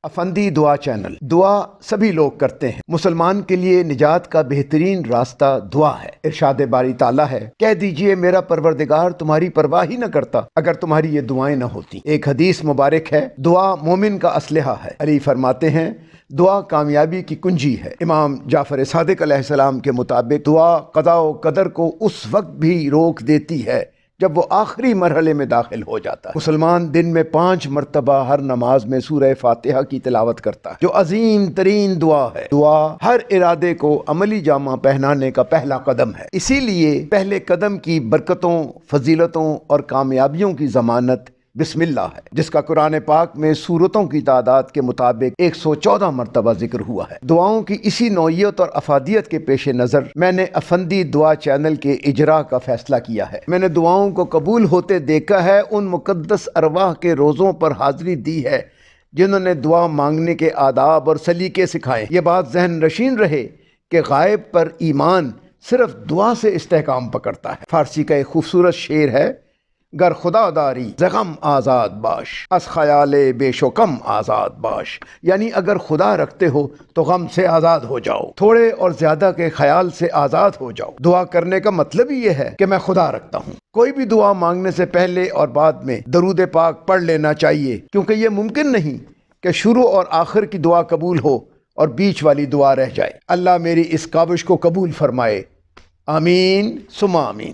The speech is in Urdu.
افندی دعا چینل۔ دعا سبھی لوگ کرتے ہیں۔ مسلمان کے لیے نجات کا بہترین راستہ دعا ہے۔ ارشاد باری تعالیٰ ہے، کہہ دیجئے میرا پروردگار تمہاری پرواہ ہی نہ کرتا اگر تمہاری یہ دعائیں نہ ہوتی۔ ایک حدیث مبارک ہے، دعا مومن کا اسلحہ ہے۔ علی فرماتے ہیں دعا کامیابی کی کنجی ہے۔ امام جعفر صادق علیہ السلام کے مطابق دعا قضاء و قدر کو اس وقت بھی روک دیتی ہے جب وہ آخری مرحلے میں داخل ہو جاتا ہے۔ مسلمان دن میں 5 مرتبہ ہر نماز میں سورہ فاتحہ کی تلاوت کرتا ہے، جو عظیم ترین دعا ہے۔ دعا ہر ارادے کو عملی جامہ پہنانے کا پہلا قدم ہے۔ اسی لیے پہلے قدم کی برکتوں، فضیلتوں اور کامیابیوں کی ضمانت بسم اللہ ہے، جس کا قرآن پاک میں سورتوں کی تعداد کے مطابق 114 مرتبہ ذکر ہوا ہے۔ دعاؤں کی اسی نوعیت اور افادیت کے پیش نظر میں نے افندی دعا چینل کے اجرا کا فیصلہ کیا ہے۔ میں نے دعاؤں کو قبول ہوتے دیکھا ہے، ان مقدس ارواح کے روزوں پر حاضری دی ہے جنہوں نے دعا مانگنے کے آداب اور سلیقے سکھائے۔ یہ بات ذہن نشین رہے کہ غائب پر ایمان صرف دعا سے استحکام پکڑتا ہے۔ فارسی کا ایک خوبصورت شعر ہے، گر خدا داری زغم آزاد باش، از خیال بے شکم آزاد باش، یعنی اگر خدا رکھتے ہو تو غم سے آزاد ہو جاؤ، تھوڑے اور زیادہ کے خیال سے آزاد ہو جاؤ۔ دعا کرنے کا مطلب ہی یہ ہے کہ میں خدا رکھتا ہوں۔ کوئی بھی دعا مانگنے سے پہلے اور بعد میں درود پاک پڑھ لینا چاہیے، کیونکہ یہ ممکن نہیں کہ شروع اور آخر کی دعا قبول ہو اور بیچ والی دعا رہ جائے۔ اللہ میری اس کاوش کو قبول فرمائے، آمین ثم آمین۔